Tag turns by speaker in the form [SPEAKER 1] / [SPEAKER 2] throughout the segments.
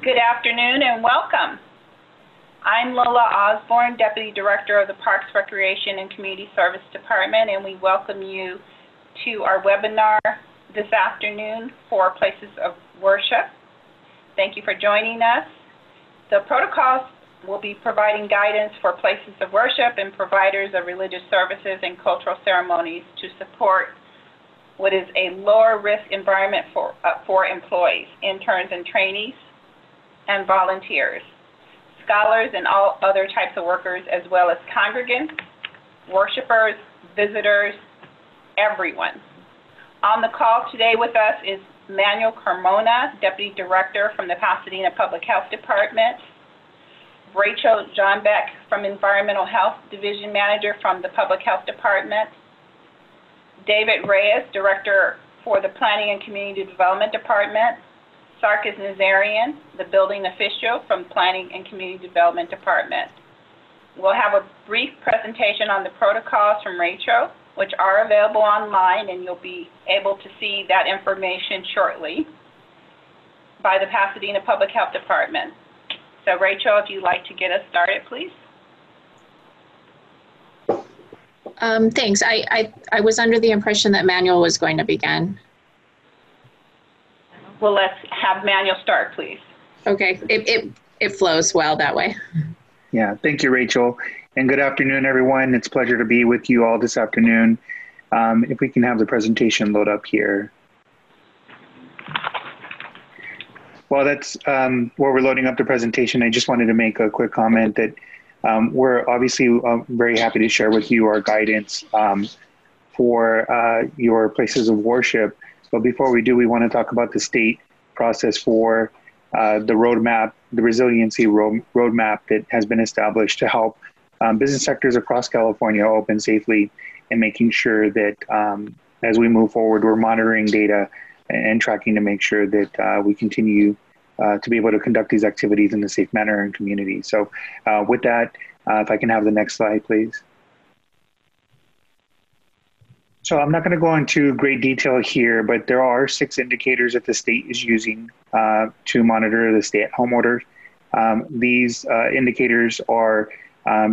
[SPEAKER 1] Good afternoon and welcome. I'm Lola Osborne, Deputy Director of the Parks, Recreation, and Community Service Department, and we welcome you to our webinar this afternoon for Places of Worship. Thank you for joining us. The protocols will be providing guidance for places of worship and providers of religious services and cultural ceremonies to support what is a lower risk environment for employees, interns and trainees, and volunteers, scholars and all other types of workers, as well as congregants, worshipers, visitors, everyone. On the call today with us is Manuel Carmona, Deputy Director from the Pasadena Public Health Department, Rachel Johnbeck from Environmental Health Division Manager from the Public Health Department, David Reyes, Director for the Planning and Community Development Department, Sarkis Nazarian, the Building Official from Planning and Community Development Department. We'll have a brief presentation on the protocols from Rachel, which are available online, and you'll be able to see that information shortly by the Pasadena Public Health Department. So Rachel, if you'd like to get us started, please.
[SPEAKER 2] Thanks. I was under the impression that Manuel was going to begin.
[SPEAKER 1] Well, let's have Manuel start, please.
[SPEAKER 2] Okay, it flows well that way.
[SPEAKER 3] Yeah, thank you, Rachel. And good afternoon, everyone. It's a pleasure to be with you all this afternoon. If we can have the presentation load up here. While that's while we're loading up the presentation, I just wanted to make a quick comment that we're obviously very happy to share with you our guidance for your places of worship. But before we do, we want to talk about the state process for the roadmap, the resiliency roadmap that has been established to help business sectors across California open safely, and making sure that as we move forward, we're monitoring data and tracking to make sure that we continue to be able to conduct these activities in a safe manner in community. So with that, if I can have the next slide, please. So I'm not going to go into great detail here, but there are 6 indicators that the state is using to monitor the stay-at-home orders. These indicators are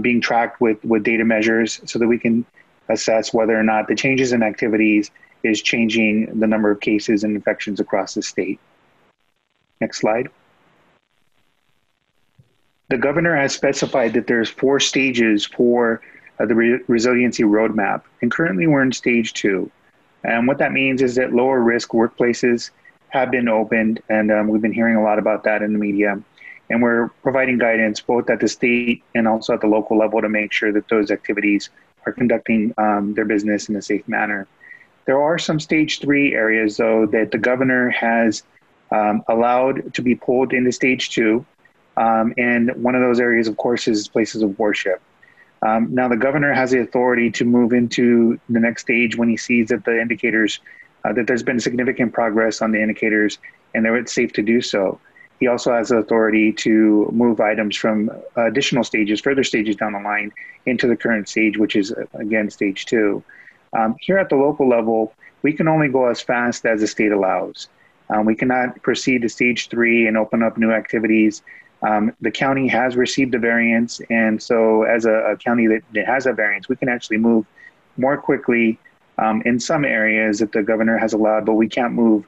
[SPEAKER 3] being tracked with data measures so that we can assess whether or not the changes in activities is changing the number of cases and infections across the state. Next slide. The governor has specified that there's 4 stages for the resiliency roadmap, and currently we're in stage 2. And what that means is that lower risk workplaces have been opened, and we've been hearing a lot about that in the media. And we're providing guidance both at the state and also at the local level to make sure that those activities are conducting their business in a safe manner. There are some stage 3 areas, though, that the governor has allowed to be pulled into stage 2. And one of those areas, of course, is places of worship. Now, the governor has the authority to move into the next stage when he sees that the indicators, that there's been significant progress on the indicators and that it's safe to do so. He also has the authority to move items from additional stages, further stages down the line, into the current stage, which is, again, stage 2. Here at the local level, we can only go as fast as the state allows. We cannot proceed to stage 3 and open up new activities. The county has received a variance, and so as a county that has a variance, we can actually move more quickly in some areas that the governor has allowed, but we can't move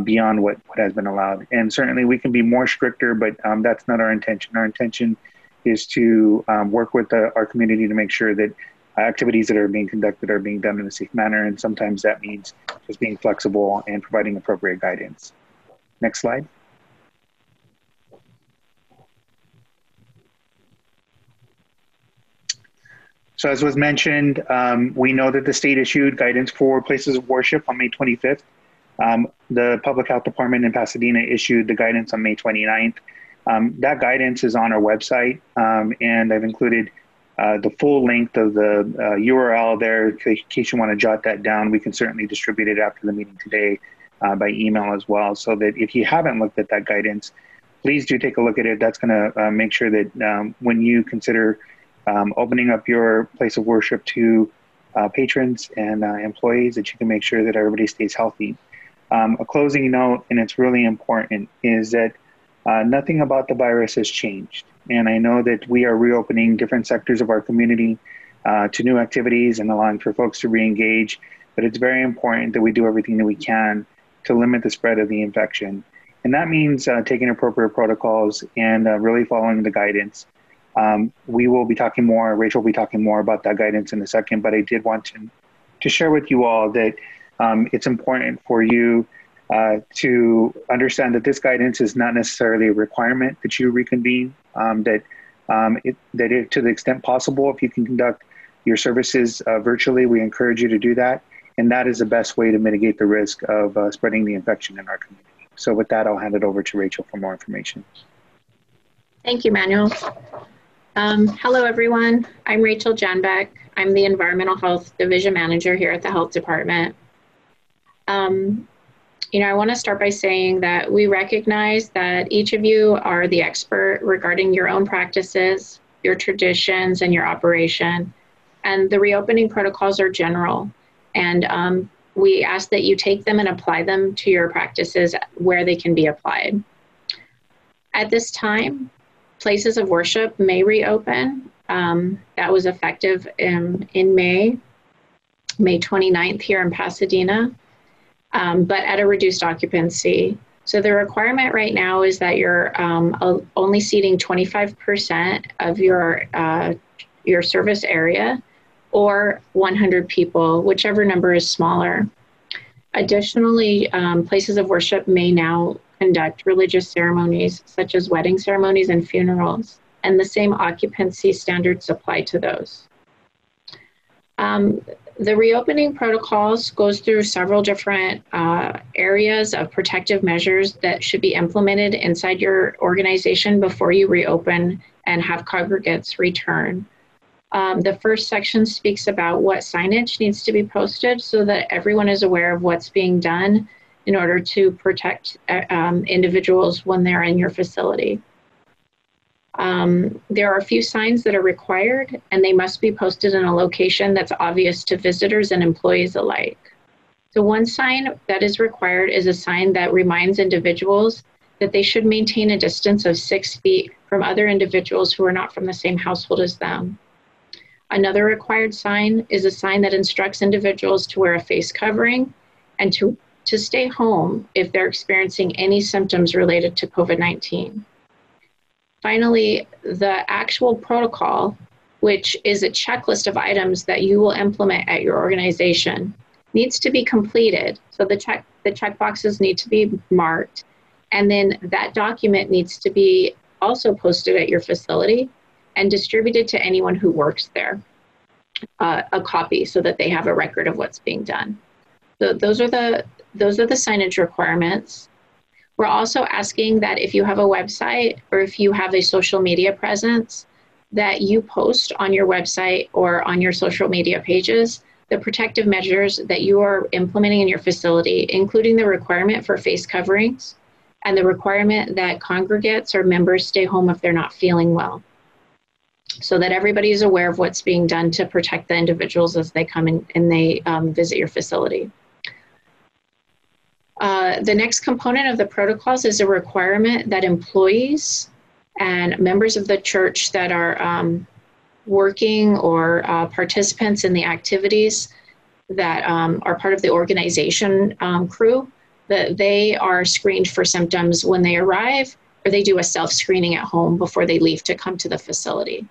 [SPEAKER 3] beyond what has been allowed. And certainly we can be more stricter, but that's not our intention. Our intention is to work with our community to make sure that activities that are being conducted are being done in a safe manner, and sometimes that means just being flexible and providing appropriate guidance. Next slide. So as was mentioned, we know that the state issued guidance for places of worship on May 25th. The Public Health Department in Pasadena issued the guidance on May 29th. That guidance is on our website, and I've included the full length of the URL there in case you want to jot that down. We can certainly distribute it after the meeting today by email as well, so that if you haven't looked at that guidance, please do take a look at it. That's going to make sure that when you consider opening up your place of worship to patrons and employees, that you can make sure that everybody stays healthy. A closing note, and it's really important, is that nothing about the virus has changed. And I know that we are reopening different sectors of our community to new activities and allowing for folks to re-engage. But it's very important that we do everything that we can to limit the spread of the infection. And that means taking appropriate protocols and really following the guidance. We will be talking more, Rachel will be talking more about that guidance in a second, but I did want to share with you all that it's important for you to understand that this guidance is not necessarily a requirement that you reconvene, to the extent possible, if you can conduct your services virtually, we encourage you to do that. And that is the best way to mitigate the risk of spreading the infection in our community. So with that, I'll hand it over to Rachel for more information.
[SPEAKER 2] Thank you, Manuel. Hello, everyone. I'm Rachel Janbeck. I'm the Environmental Health Division Manager here at the Health Department. I want to start by saying that we recognize that each of you are the expert regarding your own practices, your traditions, and your operation. And the reopening protocols are general. And we ask that you take them and apply them to your practices where they can be applied. At this time, places of worship may reopen. That was effective in May 29th here in Pasadena, but at a reduced occupancy. So the requirement right now is that you're only seating 25% of your service area, or 100 people, whichever number is smaller. Additionally, places of worship may now conduct religious ceremonies such as wedding ceremonies and funerals, and the same occupancy standards apply to those. The reopening protocols goes through several different areas of protective measures that should be implemented inside your organization before you reopen and have congregants return. The first section speaks about what signage needs to be posted so that everyone is aware of what's being done in order to protect individuals when they're in your facility. There are a few signs that are required, and they must be posted in a location that's obvious to visitors and employees alike. So one sign that is required is a sign that reminds individuals that they should maintain a distance of 6 feet from other individuals who are not from the same household as them. Another required sign is a sign that instructs individuals to wear a face covering and to stay home if they're experiencing any symptoms related to COVID-19. Finally, the actual protocol, which is a checklist of items that you will implement at your organization, needs to be completed. So the check boxes need to be marked, and then that document needs to be also posted at your facility and distributed to anyone who works there, a copy so that they have a record of what's being done. So those are the signage requirements. We're also asking that if you have a website or if you have a social media presence, that you post on your website or on your social media pages the protective measures that you are implementing in your facility, including the requirement for face coverings and the requirement that congregants or members stay home if they're not feeling well, so that everybody is aware of what's being done to protect the individuals as they come in and they visit your facility. The next component of the protocols is a requirement that employees and members of the church that are working or participants in the activities that are part of the organization crew, that they are screened for symptoms when they arrive, or they do a self-screening at home before they leave to come to the facility.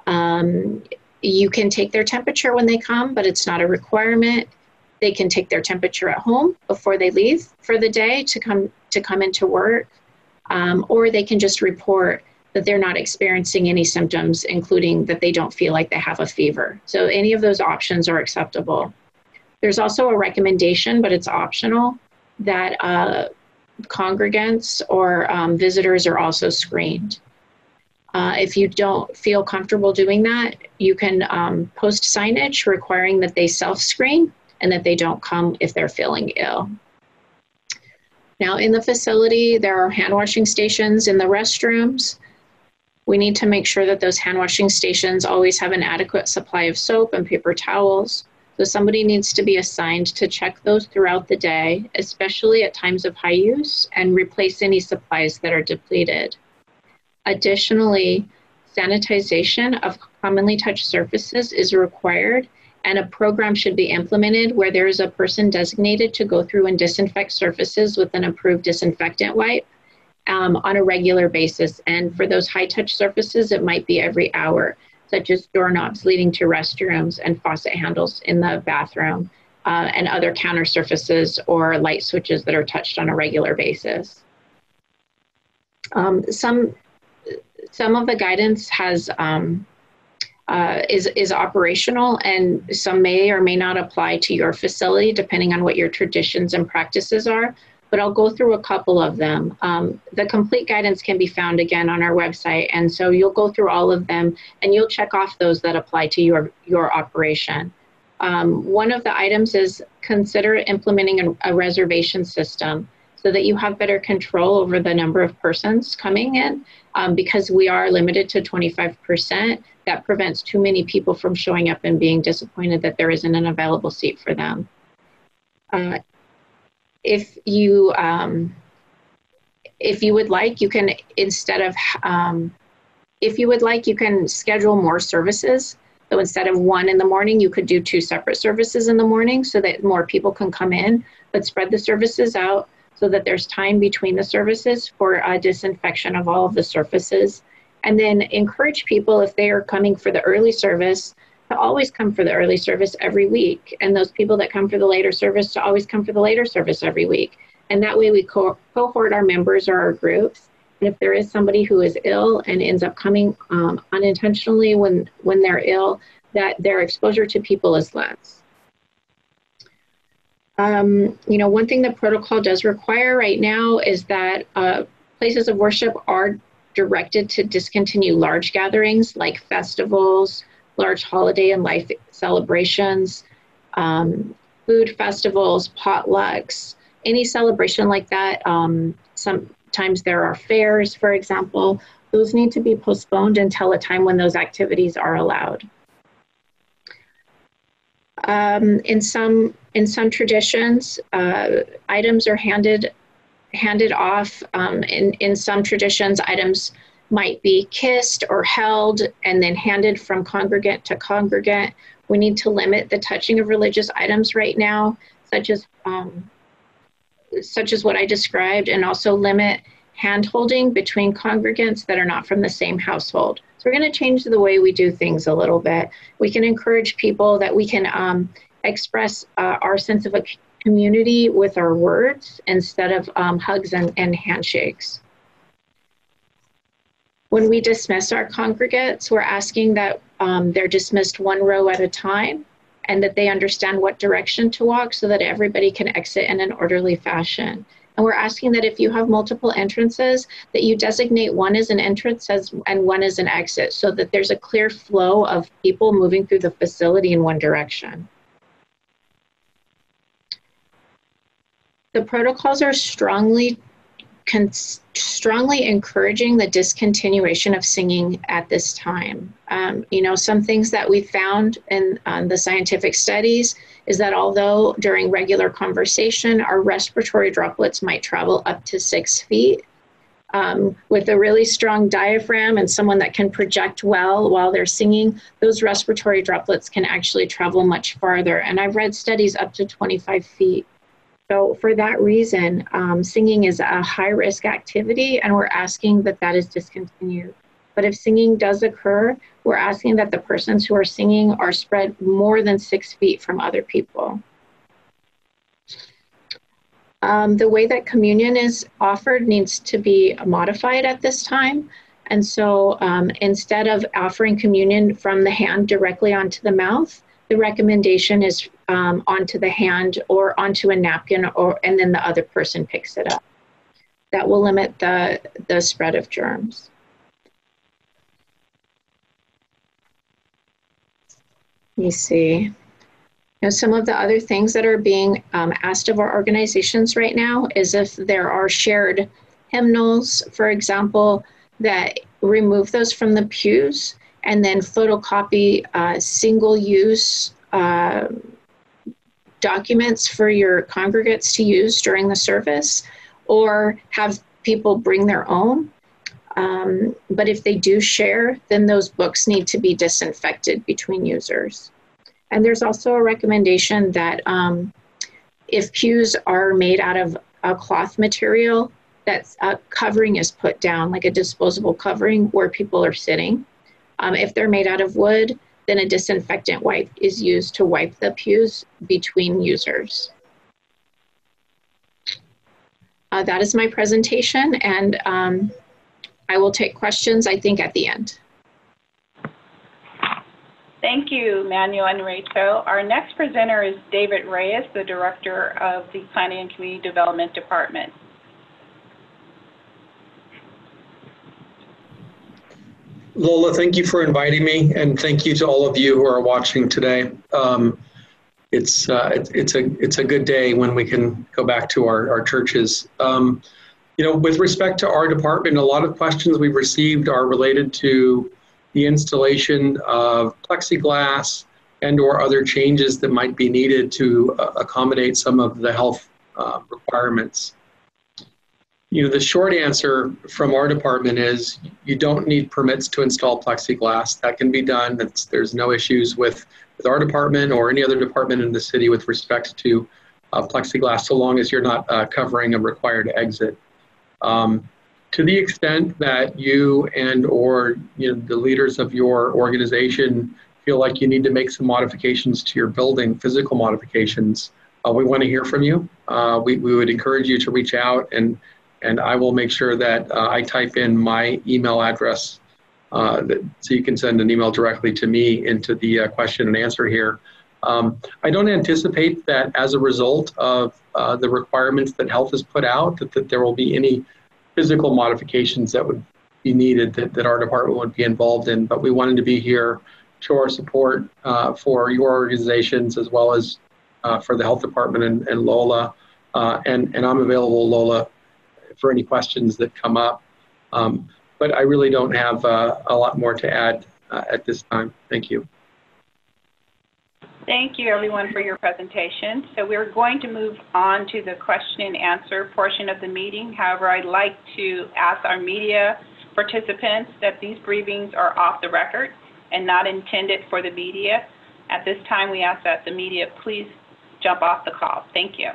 [SPEAKER 2] You can take their temperature when they come, but it's not a requirement. They can take their temperature at home before they leave for the day to come into work, or they can just report that they're not experiencing any symptoms, including that they don't feel like they have a fever. So any of those options are acceptable. There's also a recommendation, but it's optional, that congregants or visitors are also screened. If you don't feel comfortable doing that, you can post signage requiring that they self-screen and that they don't come if they're feeling ill. Now in the facility, there are hand washing stations in the restrooms. We need to make sure that those hand washing stations always have an adequate supply of soap and paper towels. So somebody needs to be assigned to check those throughout the day, especially at times of high use, and replace any supplies that are depleted. Additionally, sanitization of commonly touched surfaces is required, and a program should be implemented where there is a person designated to go through and disinfect surfaces with an approved disinfectant wipe on a regular basis. And for those high touch surfaces, it might be every hour, such as doorknobs leading to restrooms and faucet handles in the bathroom, and other counter surfaces or light switches that are touched on a regular basis. Some of the guidance is operational, and some may or may not apply to your facility depending on what your traditions and practices are, but I'll go through a couple of them. The complete guidance can be found again on our website, and so you'll go through all of them and you'll check off those that apply to your operation. One of the items is consider implementing a reservation system so that you have better control over the number of persons coming in. Because we are limited to 25%, that prevents too many people from showing up and being disappointed that there isn't an available seat for them. If you would like, you can, you can schedule more services. So instead of one in the morning, you could do 2 separate services in the morning so that more people can come in, but spread the services out so that there's time between the services for disinfection of all of the surfaces. And then encourage people, if they are coming for the early service, to always come for the early service every week. And those people that come for the later service to always come for the later service every week. And that way we cohort our members or our groups. And if there is somebody who is ill and ends up coming unintentionally when they're ill, that their exposure to people is less. One thing the protocol does require right now is that places of worship are directed to discontinue large gatherings like festivals, large holiday and life celebrations, food festivals, potlucks, any celebration like that. Sometimes there are fairs, for example. Those need to be postponed until a time when those activities are allowed. In some traditions, items are handed off. In some traditions, items might be kissed or held and then handed from congregant to congregant. We need to limit the touching of religious items right now, such as what I described, and also limit hand-holding between congregants that are not from the same household. So we're going to change the way we do things a little bit. We can encourage people that we can express our sense of a community with our words instead of hugs and handshakes. When we dismiss our congregates, we're asking that they're dismissed 1 row at a time and that they understand what direction to walk so that everybody can exit in an orderly fashion. And we're asking that if you have multiple entrances, that you designate one as an entrance and one as an exit so that there's a clear flow of people moving through the facility in one direction. The protocols are strongly encouraging the discontinuation of singing at this time. Some things that we found in the scientific studies is that although during regular conversation, our respiratory droplets might travel up to 6 feet, with a really strong diaphragm and someone that can project well while they're singing, those respiratory droplets can actually travel much farther. And I've read studies up to 25 feet. So for that reason, singing is a high-risk activity, and we're asking that that is discontinued. But if singing does occur, we're asking that the persons who are singing are spread more than 6 feet from other people. The way that communion is offered needs to be modified at this time. And so instead of offering communion from the hand directly onto the mouth, the recommendation is onto the hand or onto a napkin, and then the other person picks it up. That will limit the spread of germs. Let me see. Some of the other things that are being asked of our organizations right now is if there are shared hymnals, for example, that remove those from the pews and then photocopy single-use documents for your congregates to use during the service, or have people bring their own. But if they do share, then those books need to be disinfected between users. And there's also a recommendation that if pews are made out of a cloth material, that covering is put down, like a disposable covering where people are sitting. If they're made out of wood, then a disinfectant wipe is used to wipe the pews between users. That is my presentation, and I will take questions, I think, at the end.
[SPEAKER 1] Thank you, Manuel and Rachel. Our next presenter is David Reyes, the Director of the Planning and Community Development Department.
[SPEAKER 4] Lola, thank you for inviting me, and thank you to all of you who are watching today. It's a good day when we can go back to our churches. You know, with respect to our department, a lot of questions we've received are related to the installation of plexiglass and or other changes that might be needed to accommodate some of the health requirements. You know, the short answer from our department is you don't need permits to install plexiglass. That can be done. There's no issues with our department or any other department in the city with respect to plexiglass, so long as you're not covering a required exit. To the extent that you and or the leaders of your organization feel like you need to make some modifications to your building, physical modifications, we want to hear from you. We would encourage you to reach out, and I will make sure that I type in my email address so you can send an email directly to me into the question and answer here. I don't anticipate that as a result of the requirements that health has put out, that there will be any physical modifications that would be needed that our department would be involved in, but we wanted to be here, show our support for your organizations as well as for the health department and Lola, and I'm available, Lola, for any questions that come up. But I really don't have a lot more to add at this time. Thank you.
[SPEAKER 1] Thank you, everyone, for your presentation. So we're going to move on to the question and answer portion of the meeting. However, I'd like to ask our media participants that these briefings are off the record and not intended for the media. At this time, we ask that the media please jump off the call. Thank you.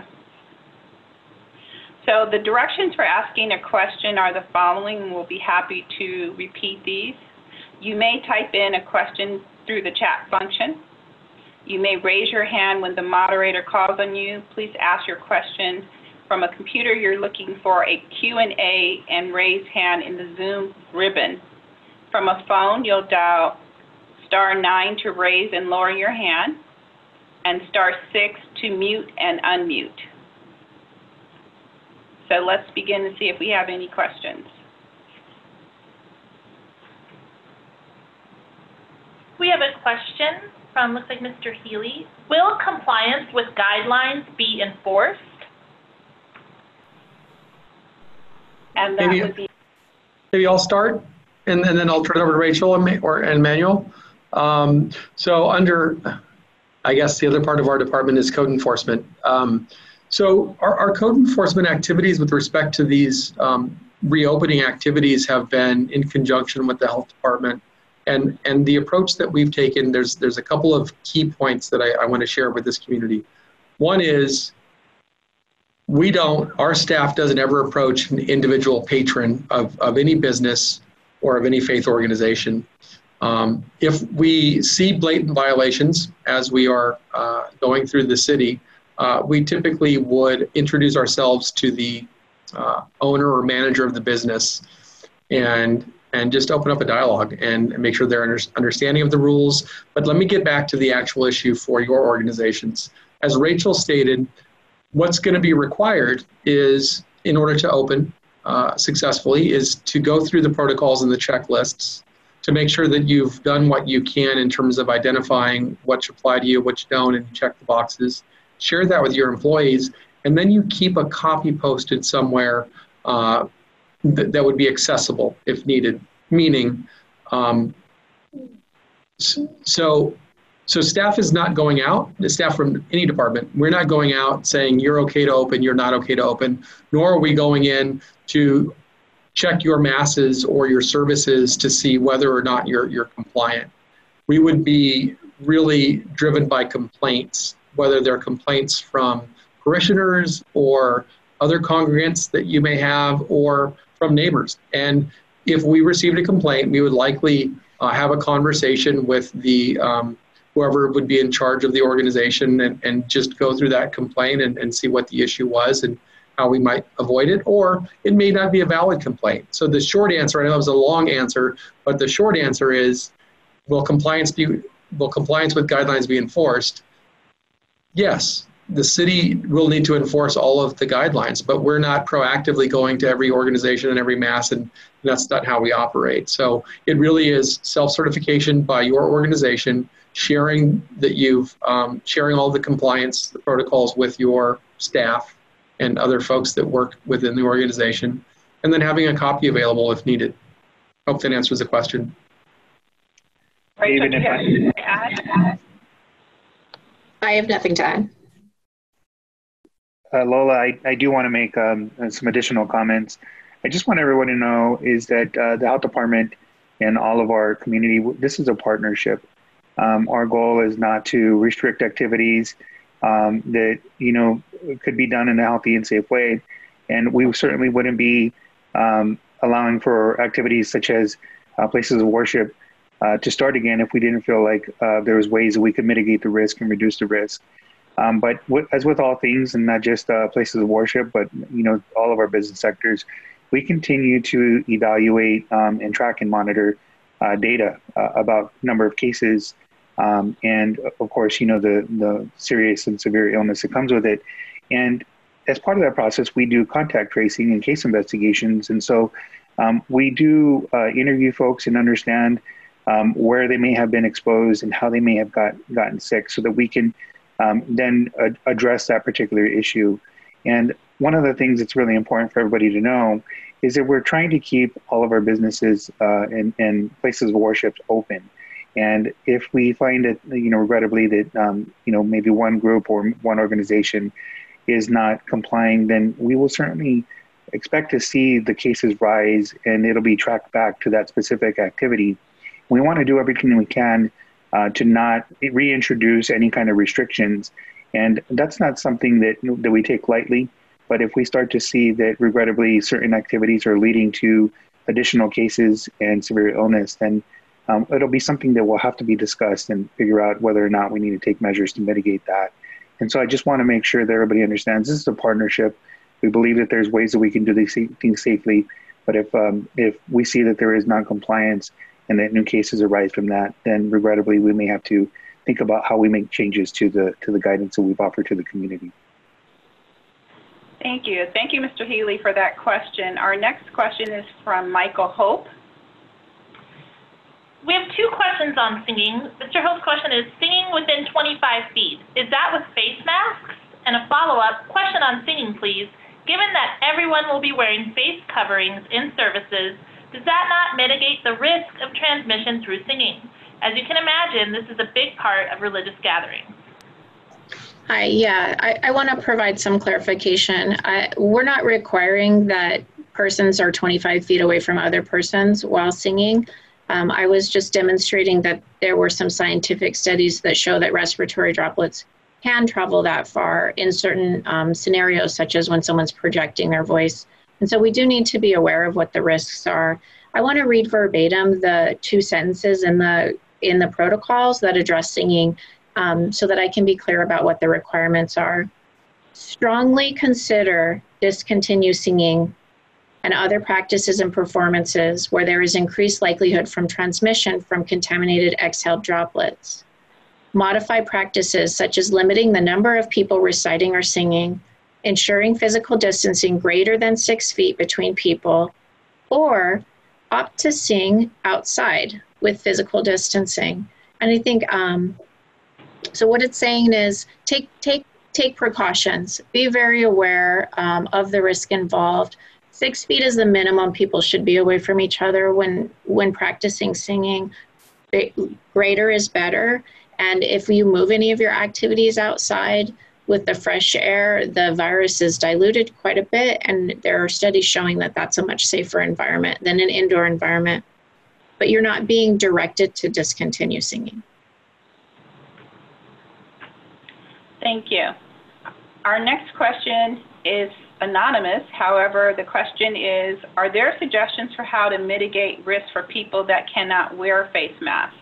[SPEAKER 1] So the directions for asking a question are the following. We'll be happy to repeat these. You may type in a question through the chat function. You may raise your hand when the moderator calls on you. Please ask your question from a computer. You're looking for a Q&A and raise hand in the Zoom ribbon. From a phone, you'll dial *9 to raise and lower your hand, and *6 to mute and unmute. So let's begin to see if we have any questions.
[SPEAKER 5] We have a question from, looks like Mr. Healy. Will compliance with guidelines be enforced?
[SPEAKER 1] And that would be...
[SPEAKER 4] Maybe I'll start, and then I'll turn it over to Rachel and Manuel. So under, I guess the other part of our department is code enforcement. So our code enforcement activities with respect to these reopening activities have been in conjunction with the health department. And the approach that we've taken, there's a couple of key points that I want to share with this community. One is our staff doesn't ever approach an individual patron of any business or of any faith organization. If we see blatant violations as we are going through the city, we typically would introduce ourselves to the owner or manager of the business and just open up a dialogue and make sure they're understanding of the rules. But let me get back to the actual issue for your organizations. As Rachel stated, what's going to be required is, in order to open successfully, is to go through the protocols and the checklists to make sure that you've done what you can in terms of identifying what should apply to you, what you don't, and you check the boxes. Share that with your employees, and then you keep a copy posted somewhere that would be accessible if needed. Meaning, so So staff is not going out, the staff from any department, we're not going out saying you're okay to open, you're not okay to open, nor are we going in to check your masses or your services to see whether or not you're compliant. We would be really driven by complaints, whether they're complaints from parishioners or other congregants that you may have or from neighbors. And if we received a complaint, we would likely have a conversation with the whoever would be in charge of the organization and just go through that complaint and see what the issue was and how we might avoid it, or it may not be a valid complaint. So the short answer, I know it was a long answer, but the short answer is, will compliance with guidelines be enforced? Yes, the city will need to enforce all of the guidelines, but we're not proactively going to every organization and every mass, and that's not how we operate. So it really is self-certification by your organization, sharing that sharing all the compliance the protocols with your staff and other folks that work within the organization, and then having a copy available if needed. Hope that answers the question.
[SPEAKER 1] Rachel, do you have anything to add?
[SPEAKER 2] I have nothing to add.
[SPEAKER 3] Lola, I do want to make some additional comments. I just want everyone to know is that the health department and all of our community, this is a partnership. Our goal is not to restrict activities that, could be done in a healthy and safe way. And we certainly wouldn't be allowing for activities such as places of worship to start again if we didn't feel like there was ways that we could mitigate the risk and reduce the risk. But as with all things, and not just places of worship, but all of our business sectors, we continue to evaluate and track and monitor data about number of cases, and of course, the serious and severe illness that comes with it. And as part of that process, we do contact tracing and case investigations, and so we do interview folks and understand where they may have been exposed and how they may have gotten sick, so that we can then address that particular issue. And one of the things that's really important for everybody to know is that we're trying to keep all of our businesses and places of worship open. And if we find that, regrettably that, maybe one group or one organization is not complying, then we will certainly expect to see the cases rise, and it'll be tracked back to that specific activity. We want to do everything we can to not reintroduce any kind of restrictions. And that's not something that we take lightly. But if we start to see that regrettably certain activities are leading to additional cases and severe illness, then it'll be something that will have to be discussed and figure out whether or not we need to take measures to mitigate that. And so I just want to make sure that everybody understands this is a partnership. We believe that there's ways that we can do these things safely. But if we see that there is non-compliance and that new cases arise from that, then regrettably we may have to think about how we make changes to the guidance that we've offered to the community.
[SPEAKER 1] Thank you. Thank you, Mr. Healy, for that question. Our next question is from Michael Hope.
[SPEAKER 5] We have two questions on singing. Mr. Hope's question is, singing within 25 feet, is that with face masks? And a follow-up question on singing, please. Given that everyone will be wearing face coverings in services, does that not mitigate the risk of transmission through singing? As you can imagine, this is a big part of religious gatherings.
[SPEAKER 2] I want to provide some clarification. We're not requiring that persons are 25 feet away from other persons while singing. I was just demonstrating that there were some scientific studies that show that respiratory droplets can travel that far in certain scenarios, such as when someone's projecting their voice. And so we do need to be aware of what the risks are. I want to read verbatim the two sentences in the protocols that address singing, so that I can be clear about what the requirements are. Strongly consider discontinue singing and other practices and performances where there is increased likelihood from transmission from contaminated exhaled droplets. Modify practices such as limiting the number of people reciting or singing, ensuring physical distancing greater than 6 feet between people, or opt to sing outside with physical distancing. And I think, so what it's saying is take precautions, be very aware of the risk involved. 6 feet is the minimum people should be away from each other when practicing singing. Greater is better. And if you move any of your activities outside with the fresh air, the virus is diluted quite a bit. And there are studies showing that that's a much safer environment than an indoor environment. But you're not being directed to discontinue singing.
[SPEAKER 1] Thank you. Our next question is anonymous. However, the question is, are there suggestions for how to mitigate risk for people that cannot wear face masks?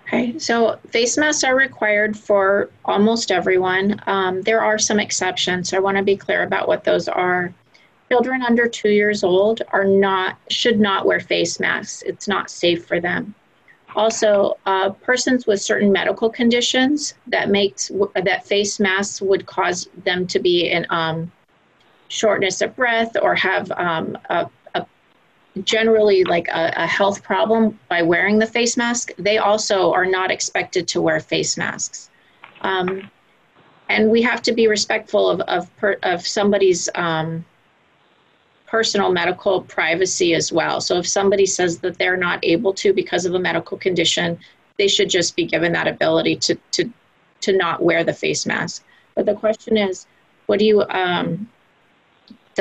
[SPEAKER 2] Okay, so face masks are required for almost everyone. There are some exceptions, so I want to be clear about what those are. Children under 2 years old should not wear face masks. It's not safe for them. Also, persons with certain medical conditions that face masks would cause them to be in shortness of breath or have generally like a health problem by wearing the face mask. They also are not expected to wear face masks. And we have to be respectful of somebody's personal medical privacy as well. So if somebody says that they're not able to because of a medical condition, they should just be given that ability to not wear the face mask. But the question is, the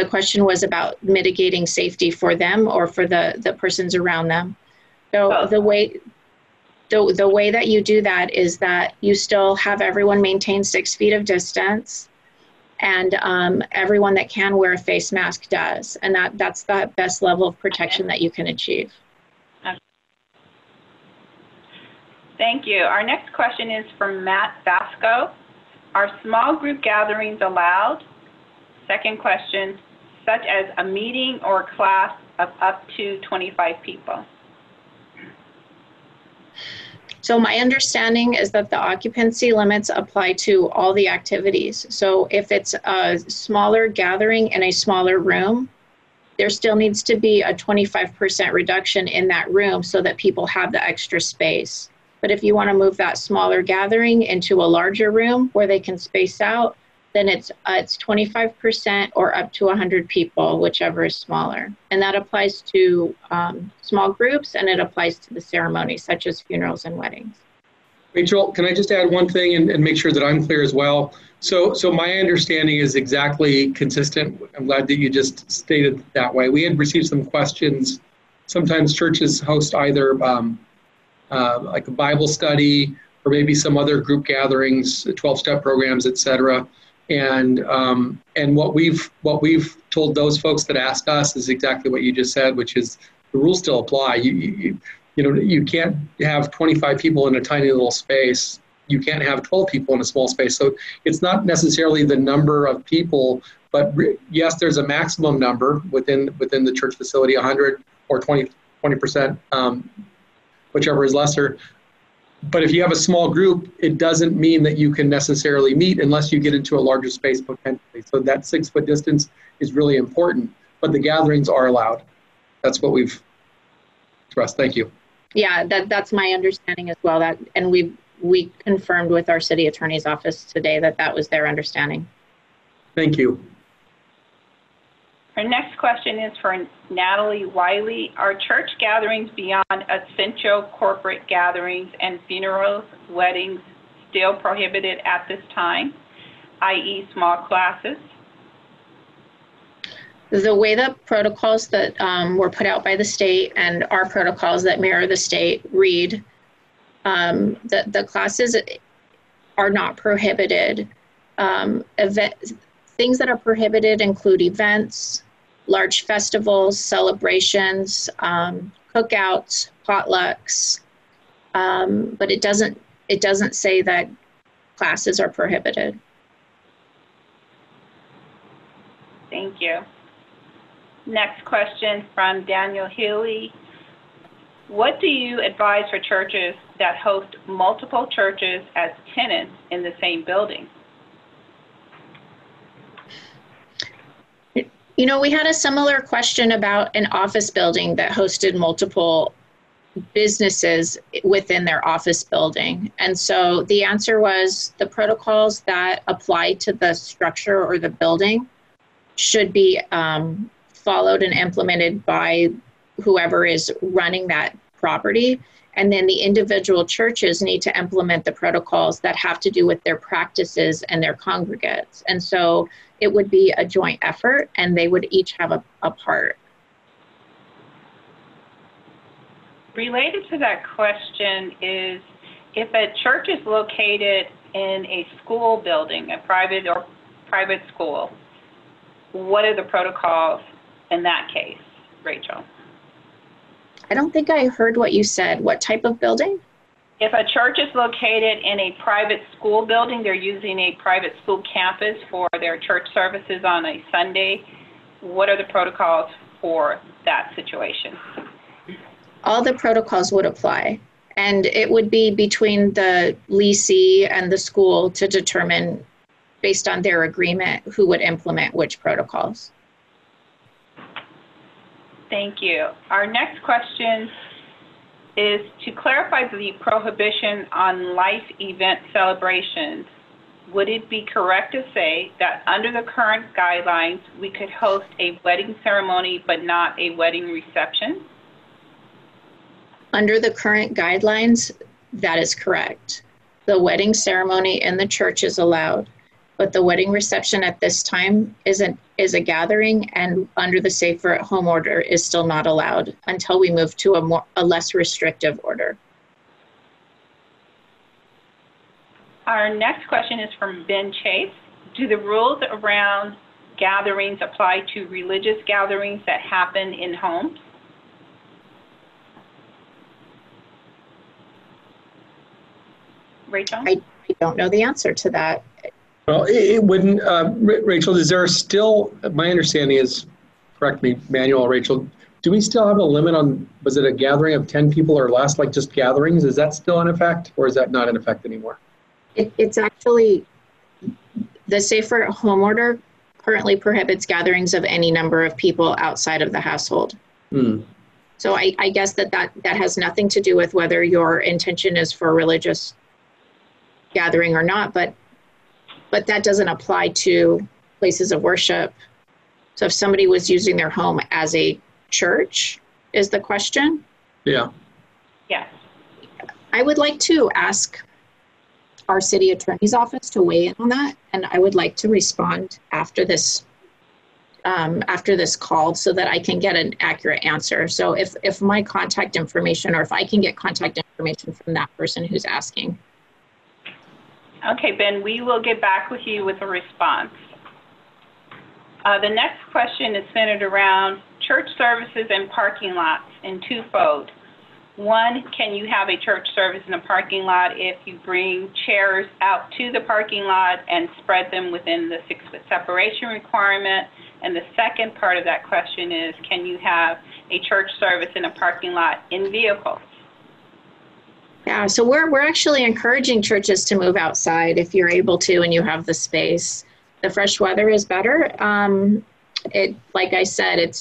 [SPEAKER 2] question was about mitigating safety for them or for the persons around them. So the way that you do that is that you still have everyone maintain 6 feet of distance, and everyone that can wear a face mask does. And that's the best level of protection that you can achieve.
[SPEAKER 1] Thank you. Our next question is from Matt Vasco. Are small group gatherings allowed? Second question, such as a meeting or class of up to 25 people.
[SPEAKER 2] So my understanding is that the occupancy limits apply to all the activities. So if it's a smaller gathering in a smaller room, there still needs to be a 25% reduction in that room so that people have the extra space. But if you want to move that smaller gathering into a larger room where they can space out, then it's 25% or up to 100 people, whichever is smaller. And that applies to small groups, and it applies to the ceremonies, such as funerals and weddings.
[SPEAKER 4] Rachel, can I just add one thing and make sure that I'm clear as well? So my understanding is exactly consistent. I'm glad that you just stated that way. We had received some questions. Sometimes churches host either like a Bible study or maybe some other group gatherings, 12-step programs, et cetera. And what we've told those folks that ask us is exactly what you just said, which is the rules still apply. You can't have 25 people in a tiny little space. You can't have 12 people in a small space. So it's not necessarily the number of people, but yes, there's a maximum number within the church facility, 100 or 20%, whichever is lesser. But if you have a small group, it doesn't mean that you can necessarily meet unless you get into a larger space potentially. So that 6 foot distance is really important, but the gatherings are allowed. That's what we've expressed. Thank you.
[SPEAKER 2] Yeah, that's my understanding as well. And we confirmed with our city attorney's office today that was their understanding.
[SPEAKER 4] Thank you.
[SPEAKER 1] Our next question is for Natalie Wiley. Are church gatherings beyond essential corporate gatherings and funerals, weddings still prohibited at this time, i.e. small classes?
[SPEAKER 2] The way the protocols that were put out by the state and our protocols that mirror the state read, the classes are not prohibited. Things that are prohibited include events, large festivals, celebrations, cookouts, potlucks, but it doesn't say that classes are prohibited.
[SPEAKER 1] Thank you. Next question from Daniel Healy. What do you advise for churches that host multiple churches as tenants in the same building?
[SPEAKER 2] You know, we had a similar question about an office building that hosted multiple businesses within their office building. And so the answer was the protocols that apply to the structure or the building should be followed and implemented by whoever is running that property. And then the individual churches need to implement the protocols that have to do with their practices and their congregates. And so it would be a joint effort, and they would each have a part.
[SPEAKER 1] Related to that question is, if a church is located in a school building, a private school, what are the protocols in that case, Rachel?
[SPEAKER 2] I don't think I heard what you said. What type of building?
[SPEAKER 1] If a church is located in a private school building, they're using a private school campus for their church services on a Sunday, what are the protocols for that situation?
[SPEAKER 2] All the protocols would apply, and it would be between the leasee and the school to determine, based on their agreement, who would implement which protocols.
[SPEAKER 1] Thank you. Our next question is to clarify the prohibition on life event celebrations. Would it be correct to say that under the current guidelines, we could host a wedding ceremony but not a wedding reception?
[SPEAKER 2] Under the current guidelines, that is correct. The wedding ceremony in the church is allowed, but the wedding reception at this time is a gathering, and under the Safer at Home order is still not allowed until we move to a less restrictive order.
[SPEAKER 1] Our next question is from Ben Chase. Do the rules around gatherings apply to religious gatherings that happen in homes? Rachel?
[SPEAKER 2] I don't know the answer to that.
[SPEAKER 4] Well, it wouldn't, Rachel, is there still, my understanding is, correct me, Manuel, Rachel, do we still have a limit on, was it a gathering of 10 people or less, like just gatherings? Is that still in effect, or is that not in effect anymore?
[SPEAKER 2] It's actually, the Safer at Home order currently prohibits gatherings of any number of people outside of the household. So I guess that has nothing to do with whether your intention is for a religious gathering or not, but that doesn't apply to places of worship. So if somebody was using their home as a church, is the question?
[SPEAKER 4] Yeah.
[SPEAKER 1] Yes.
[SPEAKER 2] I would like to ask our city attorney's office to weigh in on that, and I would like to respond after this call so that I can get an accurate answer. So if my contact information, or if I can get contact information from that person who's asking.
[SPEAKER 1] Okay, Ben, we will get back with you with a response. The next question is centered around church services and parking lots in twofold. One, can you have a church service in a parking lot if you bring chairs out to the parking lot and spread them within the 6-foot separation requirement? And the second part of that question is, can you have a church service in a parking lot in vehicles?
[SPEAKER 2] Yeah, so we're actually encouraging churches to move outside if you're able to and you have the space. The fresh weather is better. Like I said,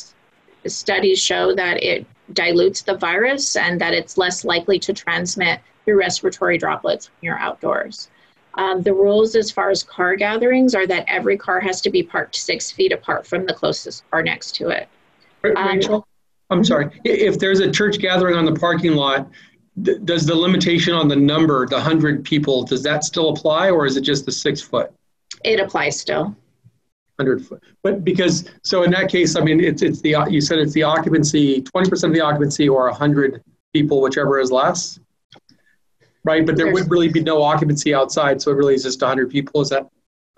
[SPEAKER 2] studies show that it dilutes the virus and that it's less likely to transmit through respiratory droplets when you're outdoors. The rules as far as car gatherings are that every car has to be parked 6 feet apart from the closest car next to it.
[SPEAKER 4] Rachel, I'm sorry. If there's a church gathering on the parking lot, does the limitation on the number, the 100 people, does that still apply, or is it just the 6 foot?
[SPEAKER 2] It applies still.
[SPEAKER 4] 100 foot. But because, so in that case, I mean, you said it's the occupancy, 20% of the occupancy, or 100 people, whichever is less, right? But there would really be no occupancy outside, so it really is just 100 people. Is that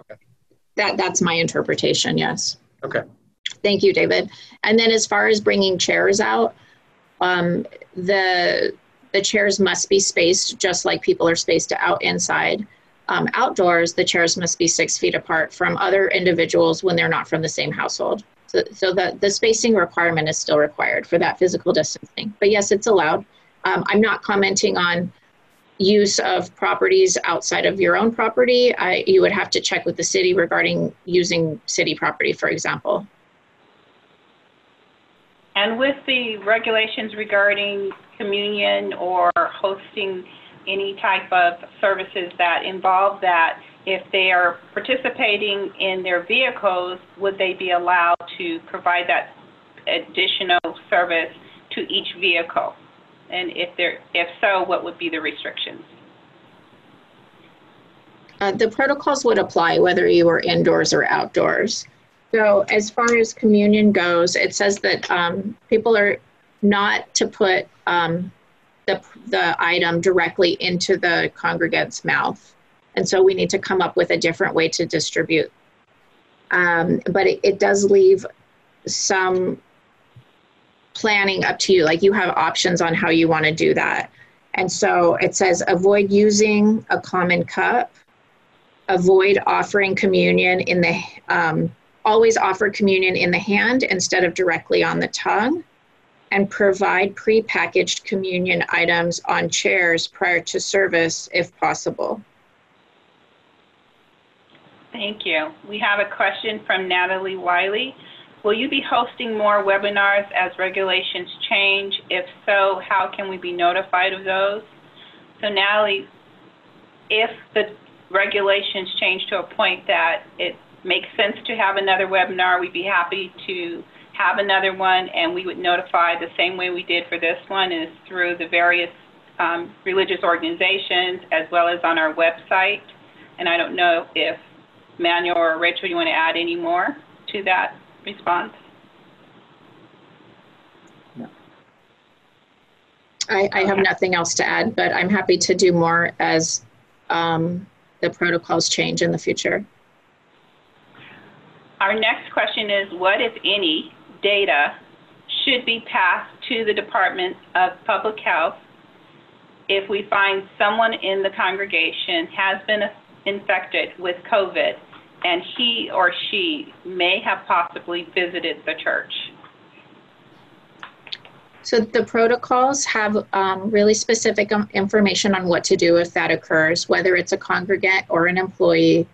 [SPEAKER 4] okay?
[SPEAKER 2] That's my interpretation. Yes.
[SPEAKER 4] Okay.
[SPEAKER 2] Thank you, David. And then as far as bringing chairs out, the chairs must be spaced just like people are spaced out inside. Outdoors, the chairs must be 6 feet apart from other individuals when they're not from the same household. So the spacing requirement is still required for that physical distancing. But yes, it's allowed. I'm not commenting on use of properties outside of your own property. You would have to check with the city regarding using city property, for example.
[SPEAKER 1] And with the regulations regarding communion or hosting any type of services that involve that, if they are participating in their vehicles, would they be allowed to provide that additional service to each vehicle? And if so, what would be the restrictions?
[SPEAKER 2] The protocols would apply whether you were indoors or outdoors. So as far as communion goes, it says that people are not to put the item directly into the congregant's mouth. And so we need to come up with a different way to distribute. But it does leave some planning up to you. Like, you have options on how you want to do that. And so it says avoid using a common cup, avoid offering communion in the, always offer communion in the hand instead of directly on the tongue, and provide prepackaged communion items on chairs prior to service if possible.
[SPEAKER 1] Thank you. We have a question from Natalie Wiley. Will you be hosting more webinars as regulations change? If so, how can we be notified of those? So Natalie, if the regulations change to a point that it makes sense to have another webinar, we'd be happy to have another one, and we would notify the same way we did for this one, is through the various religious organizations as well as on our website. And I don't know if Manuel or Rachel, you want to add any more to that response?
[SPEAKER 2] No. I have nothing else to add, but I'm happy to do more as the protocols change in the future.
[SPEAKER 1] Our next question is, what, if any, data should be passed to the Department of Public Health if we find someone in the congregation has been infected with COVID and he or she may have possibly visited the church?
[SPEAKER 2] So the protocols have really specific information on what to do if that occurs, whether it's a congregant or an employee.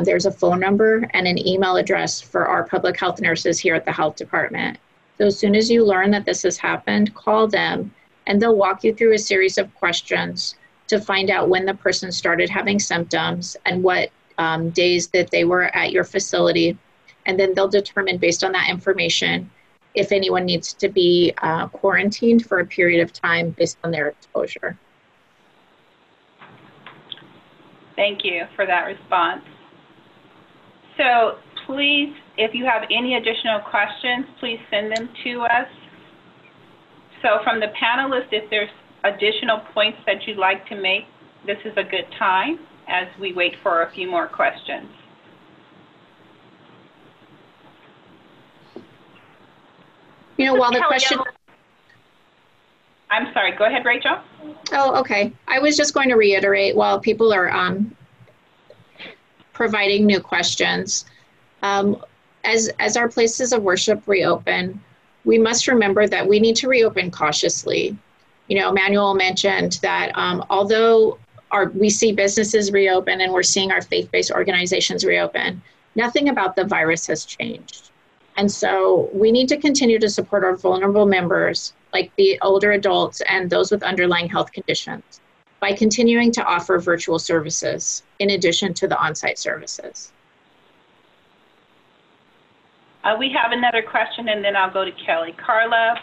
[SPEAKER 2] There's a phone number and an email address for our public health nurses here at the health department. So as soon as you learn that this has happened, call them and they'll walk you through a series of questions to find out when the person started having symptoms and what days that they were at your facility. And then they'll determine, based on that information, if anyone needs to be quarantined for a period of time based on their exposure.
[SPEAKER 1] Thank you for that response. So please, if you have any additional questions, please send them to us. So from the panelists, if there's additional points that you'd like to make, this is a good time as we wait for a few more questions.
[SPEAKER 2] You know, while the question...
[SPEAKER 1] I'm sorry, go ahead, Rachel.
[SPEAKER 2] Oh, okay. I was just going to reiterate, while people are providing new questions, as our places of worship reopen, we must remember that we need to reopen cautiously. You know, Manuel mentioned that although we see businesses reopen and we're seeing our faith-based organizations reopen, nothing about the virus has changed. And so we need to continue to support our vulnerable members, like the older adults and those with underlying health conditions, by continuing to offer virtual services in addition to the on-site services.
[SPEAKER 1] We have another question, and then I'll go to Kelly. Carla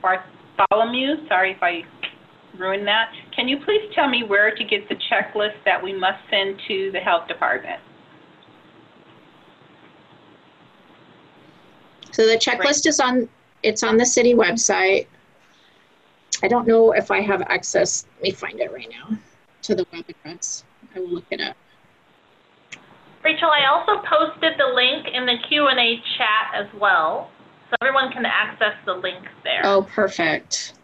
[SPEAKER 1] Bartholomew, sorry if I ruined that. Can you please tell me where to get the checklist that we must send to the health department?
[SPEAKER 2] So the checklist is on the city website. I don't know if I have access, let me find it right now, to the web address. I will look it up.
[SPEAKER 5] Rachel, I also posted the link in the Q&A chat as well, so everyone can access the link there.
[SPEAKER 2] Oh, perfect.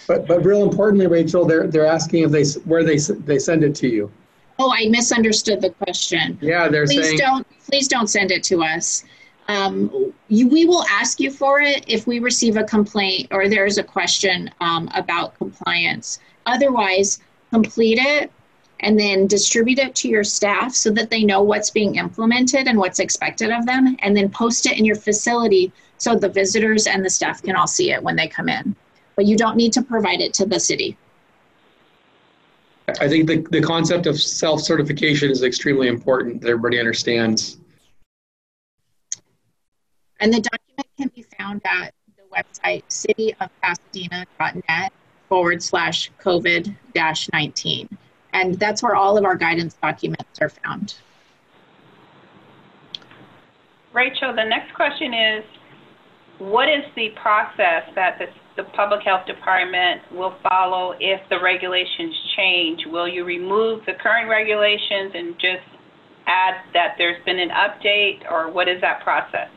[SPEAKER 4] But real importantly, Rachel, they're asking if where they send it to you.
[SPEAKER 2] Oh, I misunderstood the question.
[SPEAKER 4] Yeah, they're saying.
[SPEAKER 2] Please don't send it to us. We will ask you for it if we receive a complaint or there's a question about compliance. Otherwise, complete it and then distribute it to your staff so that they know what's being implemented and what's expected of them, and then post it in your facility so the visitors and the staff can all see it when they come in. But you don't need to provide it to the city.
[SPEAKER 4] I think the concept of self-certification is extremely important that everybody understands.
[SPEAKER 2] And the document can be found at the website, cityofpasadena.net/COVID-19. And that's where all of our guidance documents are found.
[SPEAKER 1] Rachel, the next question is, what is the process that the Public Health Department will follow if the regulations change? Will you remove the current regulations and just add that there's been an update, or what is that process?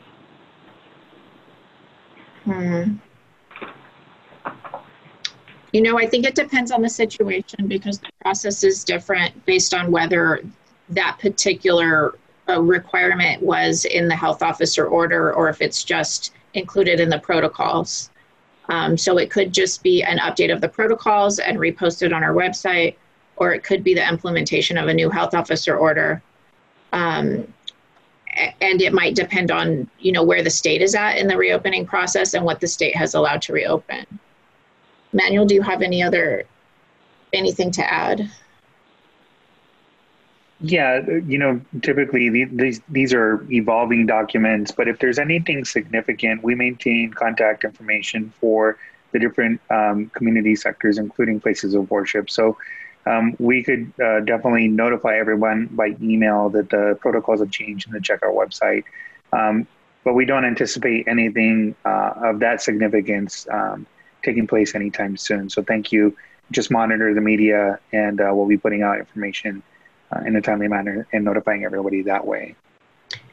[SPEAKER 2] You know, I think it depends on the situation because the process is different based on whether that particular requirement was in the health officer order or if it's just included in the protocols. So it could just be an update of the protocols and reposted on our website, or it could be the implementation of a new health officer order. And it might depend on, you know, where the state is at in the reopening process and what the state has allowed to reopen. Manuel, do you have anything to add?
[SPEAKER 3] Yeah, you know, typically these are evolving documents, but if there's anything significant, we maintain contact information for the different community sectors, including places of worship. So we could definitely notify everyone by email that the protocols have changed and to check our website. But we don't anticipate anything of that significance taking place anytime soon. So thank you. Just monitor the media, and we'll be putting out information in a timely manner and notifying everybody that way.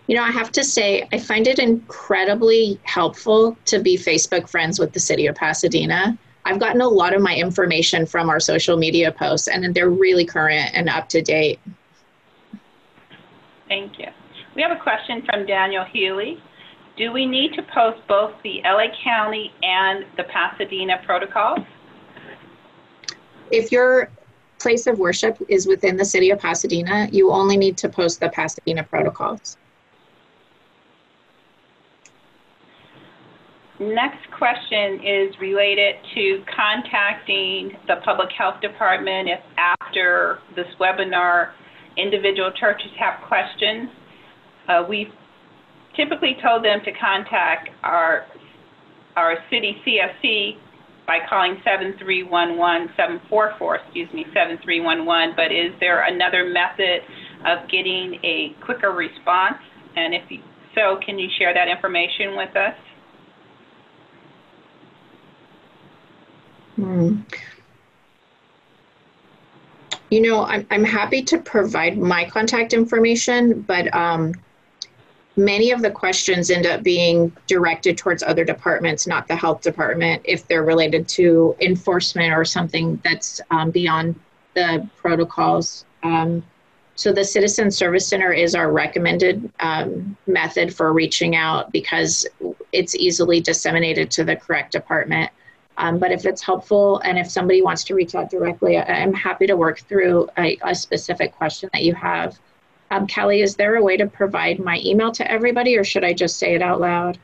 [SPEAKER 2] You know, I have to say, I find it incredibly helpful to be Facebook friends with the city of Pasadena. I've gotten a lot of my information from our social media posts, and they're really current and up to date.
[SPEAKER 1] Thank you. We have a question from Daniel Healy. Do we need to post both the LA County and the Pasadena protocols?
[SPEAKER 2] If your place of worship is within the city of Pasadena, you only need to post the Pasadena protocols.
[SPEAKER 1] Next question is related to contacting the Public Health Department if after this webinar individual churches have questions. We've typically told them to contact our city CFC by calling 7311, but is there another method of getting a quicker response? And if so, can you share that information with us?
[SPEAKER 2] You know, I'm happy to provide my contact information, but many of the questions end up being directed towards other departments, not the health department, if they're related to enforcement or something that's beyond the protocols. So the Citizen Service Center is our recommended method for reaching out because it's easily disseminated to the correct department. But if it's helpful and if somebody wants to reach out directly, I'm happy to work through a specific question that you have. Kelly, is there a way to provide my email to everybody, or should I just say it out loud?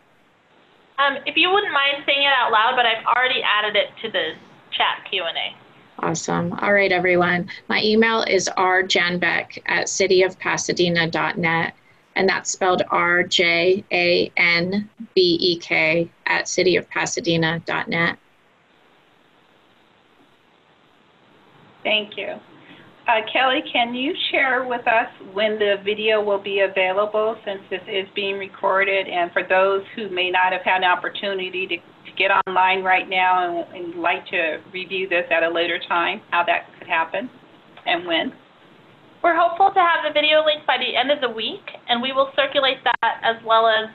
[SPEAKER 5] If you wouldn't mind saying it out loud, but I've already added it to the chat Q&A.
[SPEAKER 2] Awesome. All right, everyone. My email is rjanbeck@cityofpasadena.net, and that's spelled RJANBEK@cityofpasadena.net.
[SPEAKER 1] Thank you. Kelly, can you share with us when the video will be available, since this is being recorded, and for those who may not have had an opportunity to get online right now and like to review this at a later time, how that could happen and when?
[SPEAKER 5] We're hopeful to have the video link by the end of the week, and we will circulate that as well as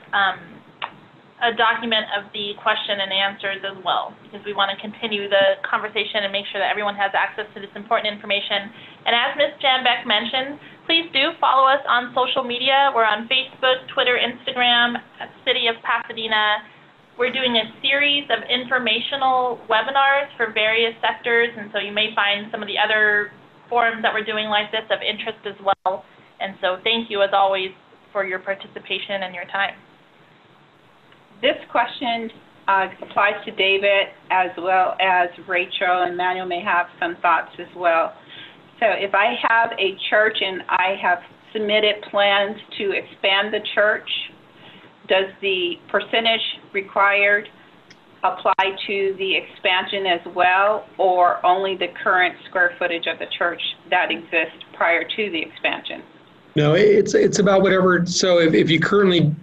[SPEAKER 5] a document of the question and answers as well, because we want to continue the conversation and make sure that everyone has access to this important information. And as Ms. Janbeck mentioned, please do follow us on social media. We're on Facebook, Twitter, Instagram, at City of Pasadena. We're doing a series of informational webinars for various sectors, and so you may find some of the other forums that we're doing like this of interest as well. And so thank you, as always, for your participation and your time.
[SPEAKER 1] This question applies to David as well as Rachel, and Manuel may have some thoughts as well. So if I have a church and I have submitted plans to expand the church, does the percentage required apply to the expansion as well, or only the current square footage of the church that exists prior to the expansion?
[SPEAKER 4] No, it's about whatever. So if you currently,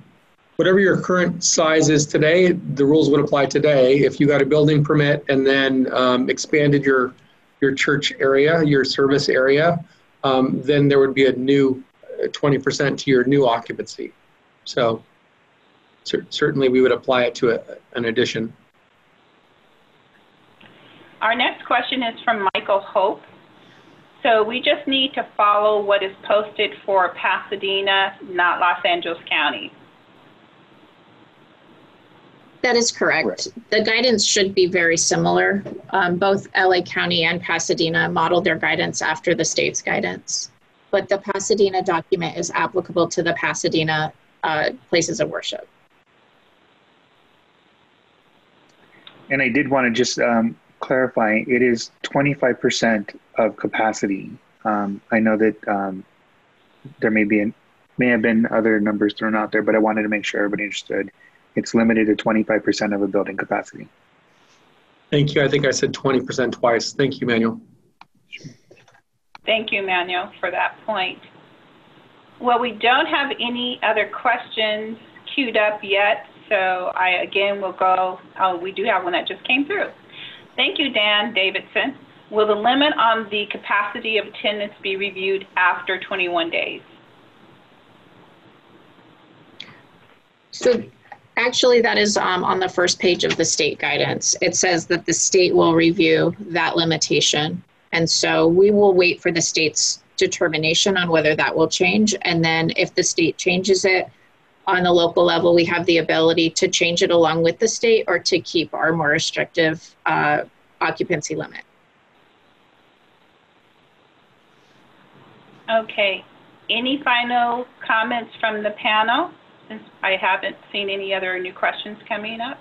[SPEAKER 4] whatever your current size is today, the rules would apply today. If you got a building permit and then expanded your church area, your service area, then there would be a new 20% to your new occupancy. So certainly we would apply it to an addition.
[SPEAKER 1] Our next question is from Michael Hope. So we just need to follow what is posted for Pasadena, not Los Angeles County.
[SPEAKER 2] That is correct. The guidance should be very similar. Both LA County and Pasadena modeled their guidance after the state's guidance, but the Pasadena document is applicable to the Pasadena places of worship.
[SPEAKER 3] And I did want to just clarify, it is 25% of capacity. I know that there may have been other numbers thrown out there, but I wanted to make sure everybody understood. It's limited to 25% of a building capacity.
[SPEAKER 4] Thank you. I think I said 20% twice. Thank you, Manuel.
[SPEAKER 1] Thank you, Manuel, for that point. Well, we don't have any other questions queued up yet, so I again will go. Oh, we do have one that just came through. Thank you, Dan Davidson. Will the limit on the capacity of attendance be reviewed after 21 days?
[SPEAKER 2] So actually that is on the first page of the state guidance. It says that the state will review that limitation. And so we will wait for the state's determination on whether that will change. And then if the state changes it on the local level, we have the ability to change it along with the state or to keep our more restrictive occupancy limit.
[SPEAKER 1] Okay. Any final comments from the panel, since I haven't seen any other new questions coming up?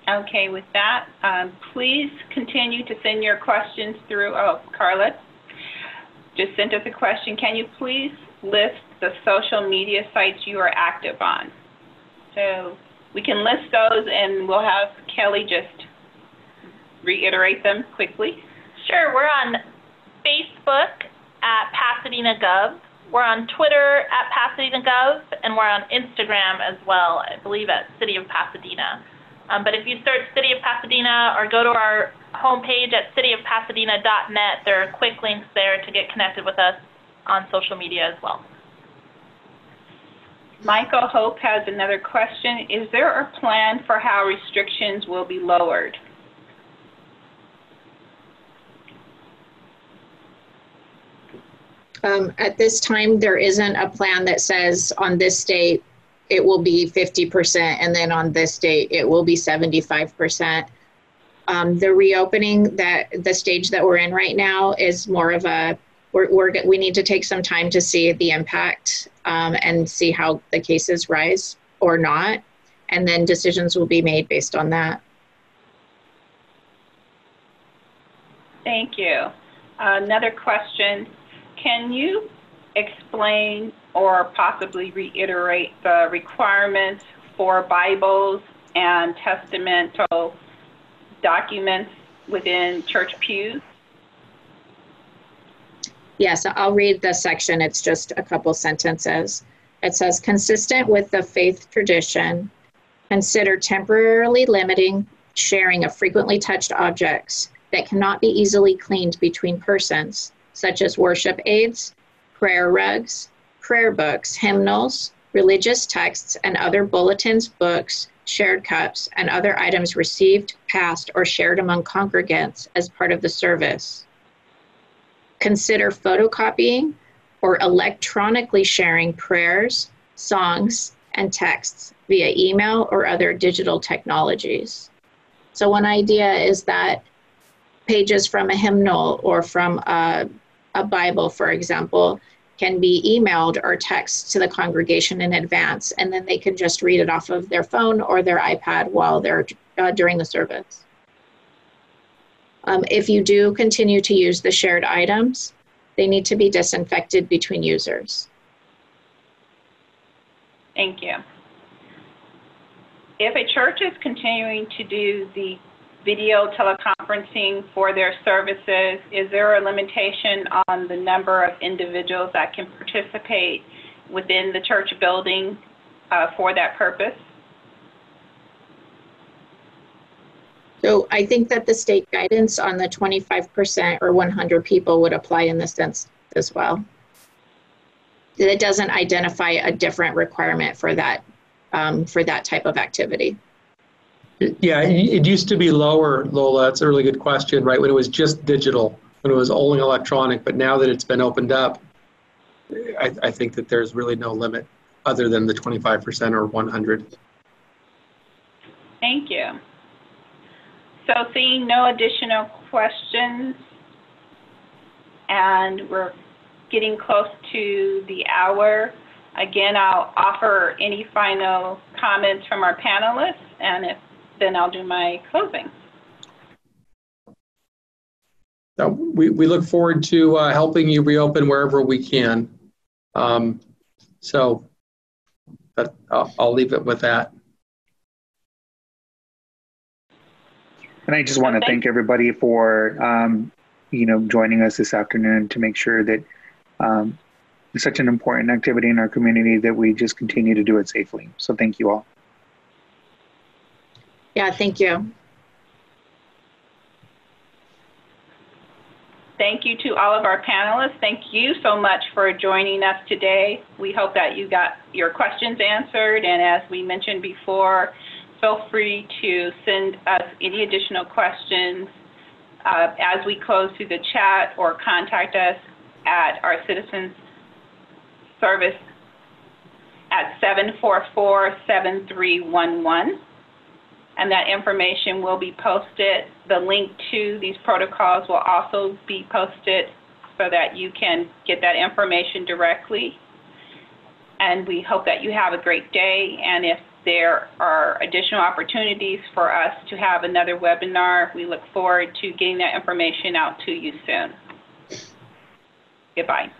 [SPEAKER 1] Okay, with that, please continue to send your questions through. Oh, Carla just sent us a question. Can you please list the social media sites you are active on? So we can list those and we'll have Kelly just reiterate them quickly.
[SPEAKER 5] Sure, we're on Facebook at Pasadena Gov. We're on Twitter at Pasadena Gov, and we're on Instagram as well, I believe at City of Pasadena. But if you search City of Pasadena or go to our homepage at cityofpasadena.net, there are quick links there to get connected with us on social media as well.
[SPEAKER 1] Michael Hope has another question. Is there a plan for how restrictions will be lowered?
[SPEAKER 2] At this time, there isn't a plan that says on this date it will be 50%, and then on this date it will be 75%. The reopening, that the stage that we're in right now is more of a, we need to take some time to see the impact and see how the cases rise or not, and then decisions will be made based on that.
[SPEAKER 1] Thank you. Another question. Can you explain or possibly reiterate the requirements for Bibles and testamental documents within church pews?
[SPEAKER 2] Yes, I'll read the section. It's just a couple sentences. It says, consistent with the faith tradition, consider temporarily limiting sharing of frequently touched objects that cannot be easily cleaned between persons, such as worship aids, prayer rugs, prayer books, hymnals, religious texts, and other bulletins, books, shared cups, and other items received, passed, or shared among congregants as part of the service. Consider photocopying or electronically sharing prayers, songs, and texts via email or other digital technologies. So one idea is that pages from a hymnal or from a Bible, for example, can be emailed or texted to the congregation in advance, and then they can just read it off of their phone or their iPad while they're during the service. If you do continue to use the shared items, they need to be disinfected between users.
[SPEAKER 1] Thank you. If a church is continuing to do the video teleconferencing for their services, is there a limitation on the number of individuals that can participate within the church building for that purpose?
[SPEAKER 2] So I think that the state guidance on the 25% or 100 people would apply in this sense as well. It doesn't identify a different requirement for that type of activity.
[SPEAKER 4] Yeah, it used to be lower, Lola. That's a really good question, right? When it was just digital, when it was only electronic, but now that it's been opened up, I think that there's really no limit other than the 25% or 100.
[SPEAKER 1] Thank you. So seeing no additional questions, and we're getting close to the hour, again, I'll offer any final comments from our panelists, and then I'll do my closing.
[SPEAKER 4] So we look forward to helping you reopen wherever we can. But I'll leave it with that.
[SPEAKER 3] And I just want to thank everybody for, joining us this afternoon to make sure that it's such an important activity in our community that we just continue to do it safely. So thank you all.
[SPEAKER 2] Yeah, thank you.
[SPEAKER 1] Thank you to all of our panelists. Thank you so much for joining us today. We hope that you got your questions answered, and as we mentioned before, feel free to send us any additional questions as we close through the chat, or contact us at our citizens service at 744-7311. And that information will be posted. The link to these protocols will also be posted so that you can get that information directly. And we hope that you have a great day. And if there are additional opportunities for us to have another webinar, we look forward to getting that information out to you soon. Goodbye.